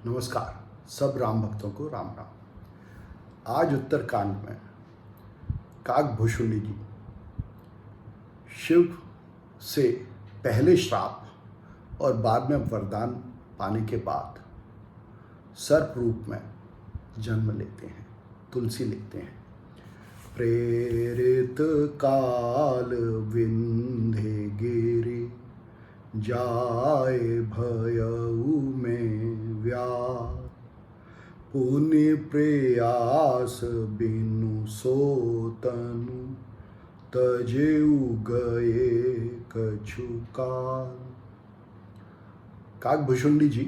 नमस्कार। सब राम भक्तों को राम राम। आज उत्तरकांड में काकभूषुंडी जी शिव से पहले श्राप और बाद में वरदान पाने के बाद सर्प रूप में जन्म लेते हैं। तुलसी लिखते हैं, प्रेरित काल विंधे गिरि जाय भयउ में व्यार, पुनि प्रयास बिनु सोतनु तजेउ गए कछु काल। काकभूषुंडी जी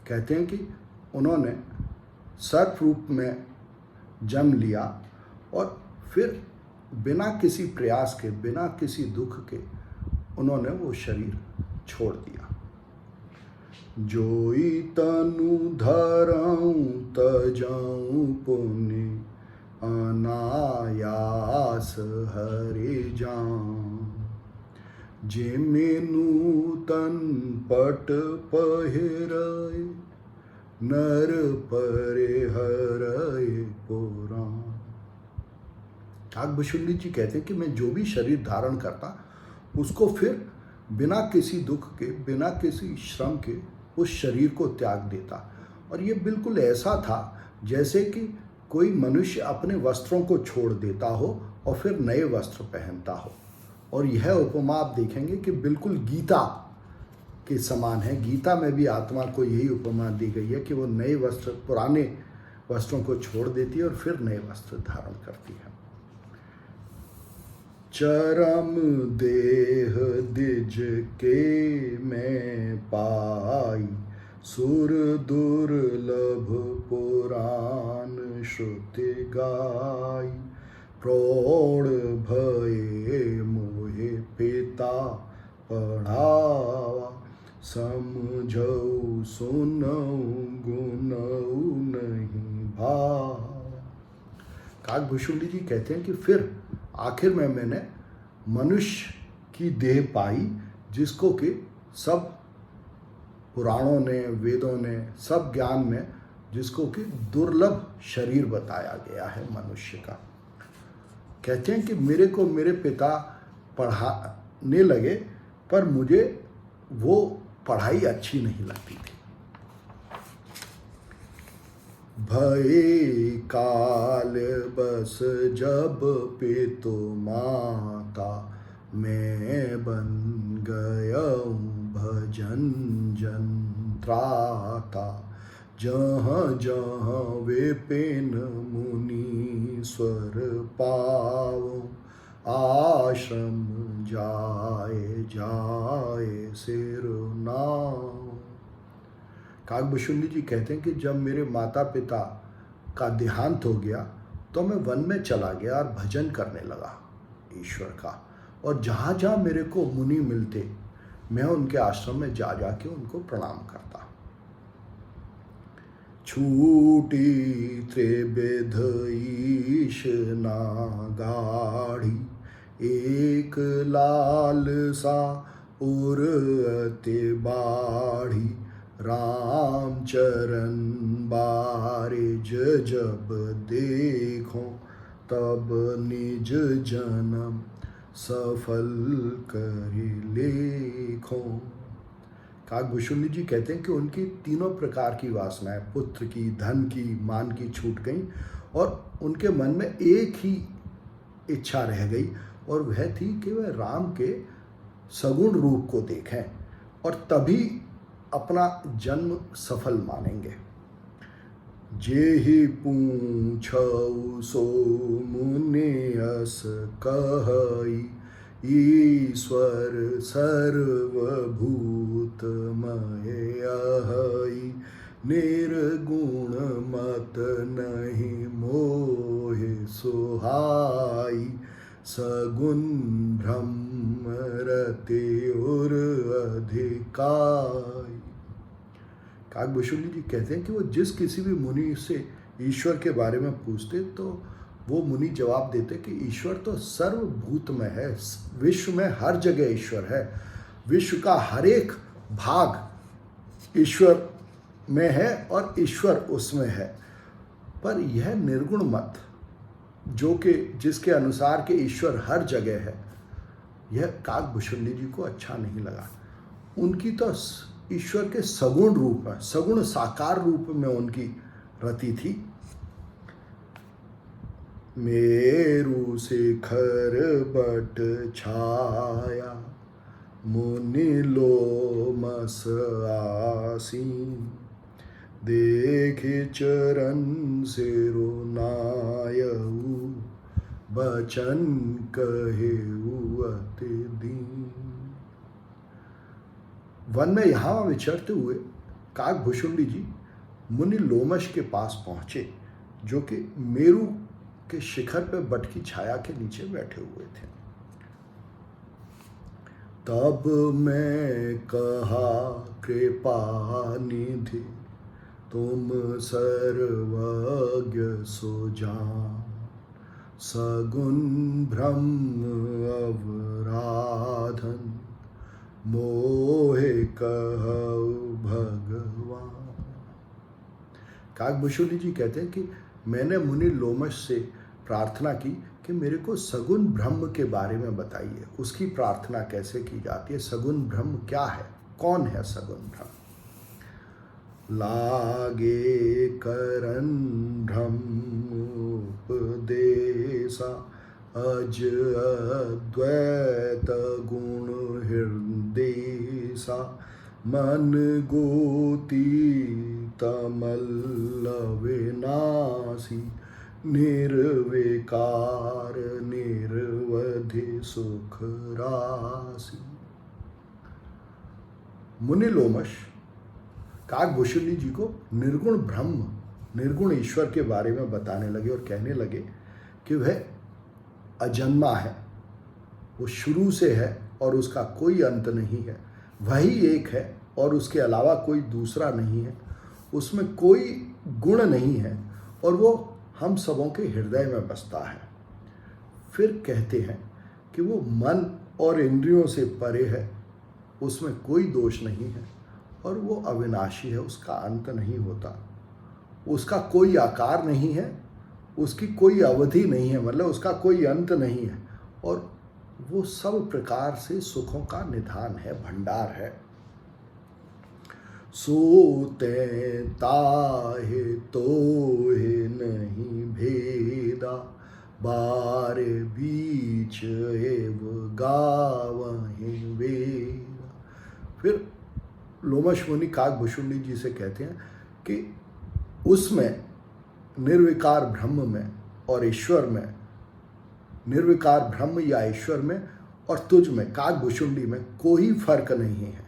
कहते हैं कि उन्होंने सर्प रूप में जन्म लिया और फिर बिना किसी प्रयास के, बिना किसी दुख के उन्होंने वो शरीर छोड़ दिया। जोई तनु धरऊं तजाऊं पुनि अनायास हरे जान, जिमिनु तन पट पहिरय नर परे हरय पुराण। काकभूषुंडी जी कहते हैं कि मैं जो भी शरीर धारण करता उसको फिर बिना किसी दुख के, बिना किसी श्रम के उस शरीर को त्याग देता। और ये बिल्कुल ऐसा था जैसे कि कोई मनुष्य अपने वस्त्रों को छोड़ देता हो और फिर नए वस्त्र पहनता हो। और यह उपमा आप देखेंगे कि बिल्कुल गीता के समान है। गीता में भी आत्मा को यही उपमा दी गई है कि वो नए वस्त्र, पुराने वस्त्रों को छोड़ देती है और फिर नए वस्त्र धारण करती है। चरम देह द्विज के मैं पाई, सुर दुर्लभ पुराण श्रुति गाई, प्रौढ़ भये मोहे पिता पढ़ावा, समझऊ सुनऊ गुनऊ नहीं भावा। काकभूषुंडी जी कहते हैं कि फिर आखिर में मैंने मनुष्य की देह पाई, जिसको कि सब पुराणों ने, वेदों ने, सब ज्ञान में जिसको कि दुर्लभ शरीर बताया गया है मनुष्य का। कहते हैं कि मेरे को मेरे पिता पढ़ाने लगे, पर मुझे वो पढ़ाई अच्छी नहीं लगती थी। भय काल बस जब पितु माता, मैं बन गयऊं भजन जन त्राता, जहाँ जहाँ विपिन मुनीश्वर पावो, आश्रम जाए जाए सिर नाव। काकभूषुंडी जी कहते हैं कि जब मेरे माता पिता का देहांत हो गया तो मैं वन में चला गया और भजन करने लगा ईश्वर का। और जहाँ जहाँ मेरे को मुनि मिलते मैं उनके आश्रम में जा के उनको प्रणाम करता। छूटी त्रिविध ईश ना गाढ़ी, एक लाल सा उर अति बाढ़ी, राम चरण बारिज जब देखो, तब निज जन्म सफल करि लेखो। काकभूषुंडी जी कहते हैं कि उनकी तीनों प्रकार की वासनाएं, पुत्र की, धन की, मान की, छूट गई और उनके मन में एक ही इच्छा रह गई, और वह थी कि वह राम के सगुण रूप को देखें और तभी अपना जन्म सफल मानेंगे। जेहि पूछऊ सो मुनि अस कहई, ईश्वर सर्वभूतमय अहई, निर्गुण मत नहीं मोहे सुहाई, सगुण ब्रह्म रति उर अधिकाई। काकभूषुंडी जी कहते हैं कि वो जिस किसी भी मुनि से ईश्वर के बारे में पूछते तो वो मुनि जवाब देते कि ईश्वर तो सर्वभूत में है, विश्व में हर जगह ईश्वर है, विश्व का हर एक भाग ईश्वर में है और ईश्वर उसमें है। पर यह निर्गुण मत जो कि जिसके अनुसार के ईश्वर हर जगह है, यह काकभूषुंडी जी को अच्छा नहीं लगा। उनकी तो ईश्वर के सगुण रूप में, सगुण साकार रूप में उनकी रति थी। मेरु शिखर बट छाया मुनि लोमस आसीन, देखे चरण सिरो नायऊ, बचन कहेऊ अति दीन। वन में यहाँ विचरते हुए काकभूषुंडी जी मुनि लोमश के पास पहुंचे, जो कि मेरु के शिखर पर बट की छाया के नीचे बैठे हुए थे। तब मैं कहा कृपा निधि तुम सर्वज्ञ सो जान, सगुण ब्रह्म अवराधन मोहे कहु भगवान। काकभूषुंडी जी कहते हैं कि मैंने मुनि लोमश से प्रार्थना की कि मेरे को सगुण ब्रह्म के बारे में बताइए, उसकी प्रार्थना कैसे की जाती है, सगुण ब्रह्म क्या है, कौन है सगुण ब्रह्म। लागे करन ब्रह्म उपदेशा, अज अद्वैत गुण हृदयसा, मन गोती तमल विनाशी, निर्विकार निर्वधि सुख राशि। मुनि लोमश काकभूषुंडी जी को निर्गुण ब्रह्म, निर्गुण ईश्वर के बारे में बताने लगे और कहने लगे कि वह अजन्मा है, वो शुरू से है और उसका कोई अंत नहीं है, वही एक है और उसके अलावा कोई दूसरा नहीं है, उसमें कोई गुण नहीं है और वो हम सबों के हृदय में बसता है। फिर कहते हैं कि वो मन और इंद्रियों से परे है, उसमें कोई दोष नहीं है और वो अविनाशी है, उसका अंत नहीं होता, उसका कोई आकार नहीं है, उसकी कोई अवधि नहीं है, मतलब उसका कोई अंत नहीं है और वो सब प्रकार से सुखों का निधान है, भंडार है। सोते ताहे तोहे नहीं भेदा, बारे बीच एव गावहीं वेदा। फिर लोमश मुनि काकभूषुंडी जी से कहते हैं कि उसमें निर्विकार ब्रह्म में और ईश्वर में, निर्विकार ब्रह्म या ईश्वर में और तुझ में काकभूषुंडी में कोई फर्क नहीं है,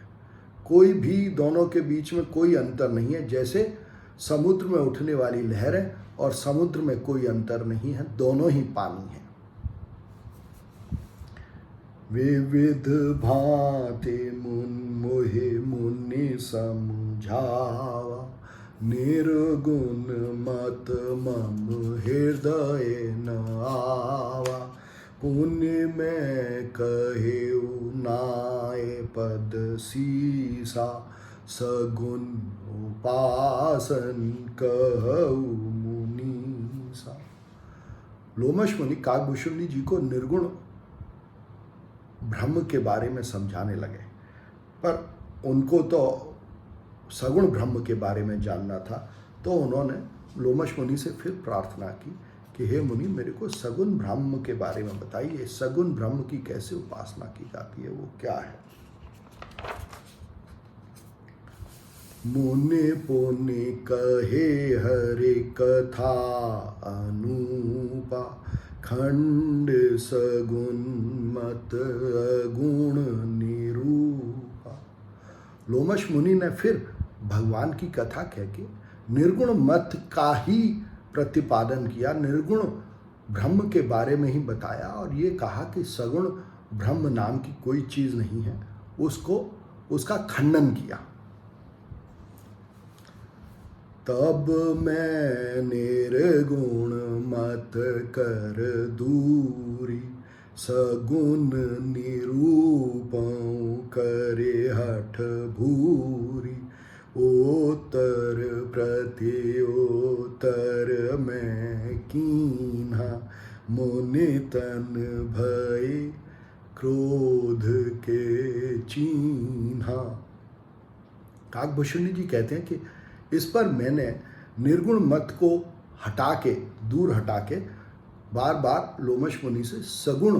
कोई भी दोनों के बीच में कोई अंतर नहीं है। जैसे समुद्र में उठने वाली लहरें और समुद्र में कोई अंतर नहीं है, दोनों ही पानी है। विविध भांति मोहे मुनि समझावा, निर्गुण मत मम हृदय न आवा, पुण्य में कहेऊ नाय पद सीसा, सगुण उपासन कहऊ मुनीसा। लोमश मुनि काकभूषुंडी जी को निर्गुण ब्रह्म के बारे में समझाने लगे, पर उनको तो सगुण ब्रह्म के बारे में जानना था, तो उन्होंने लोमश मुनि से फिर प्रार्थना की कि हे मुनि, मेरे को सगुण ब्रह्म के बारे में बताइए, सगुण ब्रह्म की कैसे उपासना की जाती है, वो क्या है। मुनि पुनि कहे हरि कथा अनूपा, खंड सगुण मत गुण निरूपा। लोमश मुनि ने फिर भगवान की कथा कह के निर्गुण मत का ही प्रतिपादन किया, निर्गुण ब्रह्म के बारे में ही बताया और ये कहा कि सगुण ब्रह्म नाम की कोई चीज नहीं है, उसका खंडन किया। तब मैं निर्गुण मत कर दूरी, सगुण निरूपं करे हठ भूरी, उत्तर प्रत्युत्तर में कीन्हा, मुनि तन भय क्रोध के चीन्हा। काकभूषणी जी कहते हैं कि इस पर मैंने निर्गुण मत को हटा के, दूर हटा के, बार बार लोमश मुनि से सगुण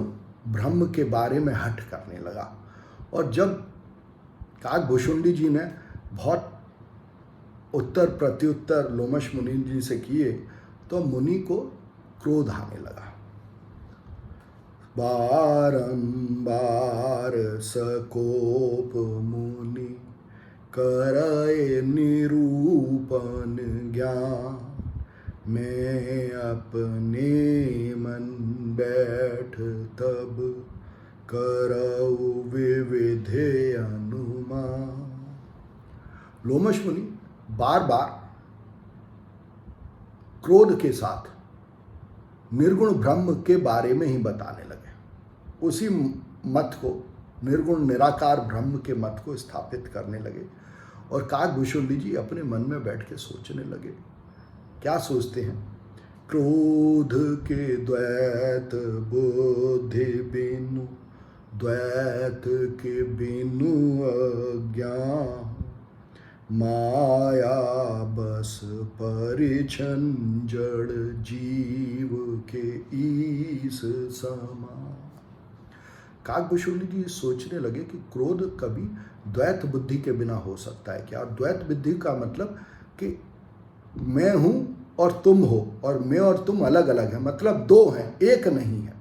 ब्रह्म के बारे में हट करने लगा। और जब काकभूषुंडी जी ने बहुत उत्तर प्रत्युत्तर लोमश मुनि जी से किए तो मुनि को क्रोध आने लगा। बारंबार सकोप मुनि करए निरूपण ज्ञान, मैं अपने मन बैठ तब करऊ विविधे अनुमान। लोमश मुनि बार बार क्रोध के साथ निर्गुण ब्रह्म के बारे में ही बताने लगे। उसी मत को, निर्गुण निराकार ब्रह्म के मत को स्थापित करने लगे। और काकभूषुंडी जी अपने मन में बैठ के सोचने लगे। क्या सोचते हैं? क्रोध के द्वैत बुद्धि बिनु, द्वैत के बिनु अज्ञान, माया बस परिछन जड़ जीव के ईस समा। काकभूषुंडी जी सोचने लगे कि क्रोध कभी द्वैत बुद्धि के बिना हो सकता है क्या? द्वैत बुद्धि का मतलब कि मैं हूं और तुम हो, और मैं और तुम अलग अलग हैं, मतलब दो हैं, एक नहीं है।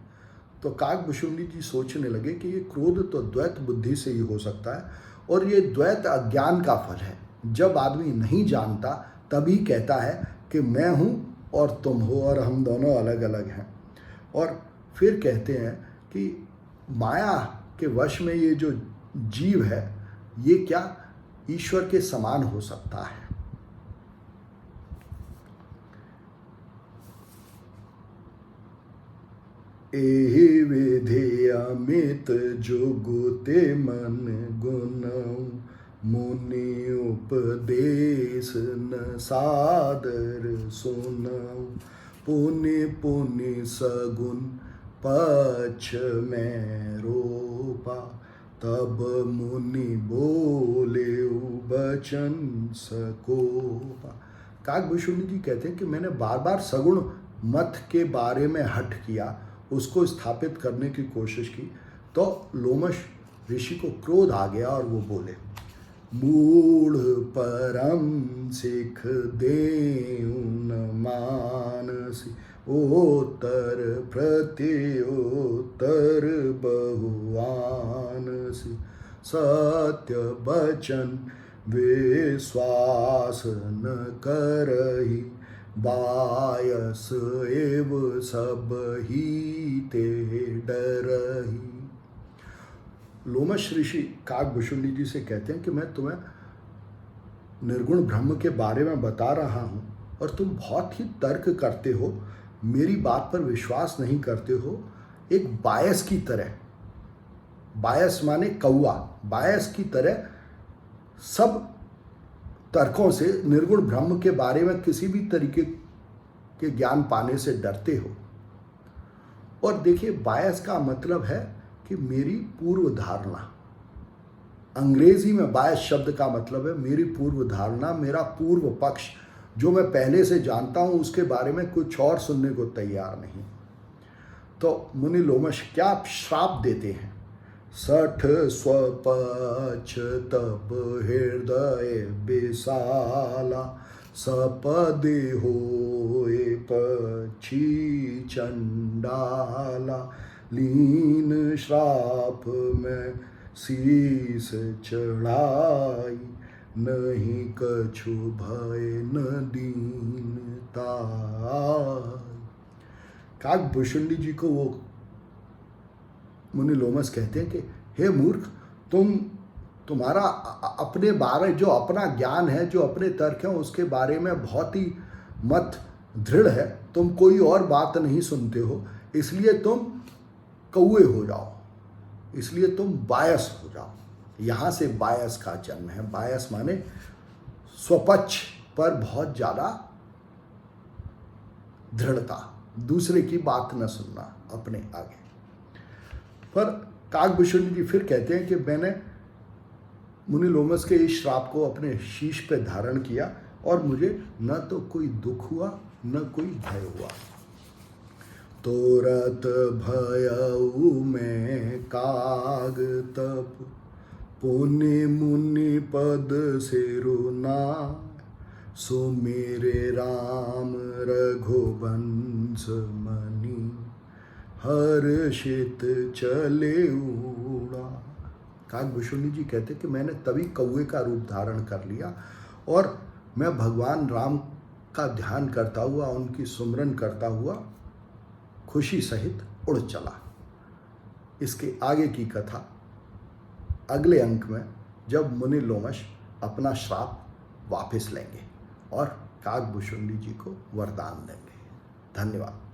तो काकभूषुंडी जी सोचने लगे कि ये क्रोध तो द्वैत बुद्धि से ही हो सकता है, और ये द्वैत अज्ञान का फल है। जब आदमी नहीं जानता तभी कहता है कि मैं हूं और तुम हो और हम दोनों अलग अलग हैं। और फिर कहते हैं कि माया के वश में ये जो जीव है ये क्या ईश्वर के समान हो सकता है? एहि विधि अमित जुगुते मन गुणऊ, मुनि उपदेश न सादर सुनऊ, पुनि पुनि सगुन पक्ष में रोपा, तब मुनि बोले बचन सकोपा। काकभूषुंडी जी कहते हैं कि मैंने बार बार सगुण मत के बारे में हट किया, उसको स्थापित करने की कोशिश की, तो लोमश ऋषि को क्रोध आ गया और वो बोले, मूढ़ परम सिख देउ न मानसी, उत्तर प्रत्युत्तर बहुआनसी, सत्य बचन विश्वास न करही, बायस एव सब ही ते डरही। लोमश ऋषि काकभूषुंडी जी से कहते हैं कि मैं तुम्हें निर्गुण ब्रह्म के बारे में बता रहा हूं और तुम बहुत ही तर्क करते हो, मेरी बात पर विश्वास नहीं करते हो। एक बायस की तरह, बायस माने कौआ, बायस की तरह सब तर्कों से निर्गुण ब्रह्म के बारे में किसी भी तरीके के ज्ञान पाने से डरते हो। और देखिए, बायस का मतलब है कि मेरी पूर्व धारणा, अंग्रेजी में बायस शब्द का मतलब है मेरी पूर्व धारणा, मेरा पूर्व पक्ष, जो मैं पहले से जानता हूं उसके बारे में कुछ और सुनने को तैयार नहीं। तो मुनि लोमश क्या श्राप देते हैं, सठ स्वपक्ष तब हृदय विशाला, सपदे होए पक्षी चंडाला, लीन श्राप में शीस चढ़ाई, नहीं कछु भय न दीनता। काकभूषुंडी जी को वो मुनि लोमश कहते हैं कि हे मूर्ख, तुम्हारा अपने बारे, जो अपना ज्ञान है, जो अपने तर्क हैं, उसके बारे में बहुत ही मत दृढ़ है, तुम कोई और बात नहीं सुनते हो, इसलिए तुम कौए हो जाओ, इसलिए तुम बायस हो जाओ। यहाँ से बायस का जन्म है। बायस माने स्वपक्ष पर बहुत ज़्यादा दृढ़ता, दूसरे की बात न सुनना अपने आगे। पर काकभूषुंडी जी फिर कहते हैं कि मैंने मुनि लोमस के इस श्राप को अपने शीश पे धारण किया और मुझे न तो कोई दुख हुआ न कोई भय हुआ। तोरत भयऊ में काग तप पुनि मुनि पद सिरुना सो मेरे राम रघुवंश मणि हर्षित चले उड़ा। काकभूषुंडी जी कहते कि मैंने तभी कौवे का रूप धारण कर लिया और मैं भगवान राम का ध्यान करता हुआ, उनकी सुमरन करता हुआ खुशी सहित उड़ चला। इसके आगे की कथा अगले अंक में, जब मुनि लोमश अपना श्राप वापस लेंगे और काकभूषुंडी जी को वरदान देंगे। धन्यवाद।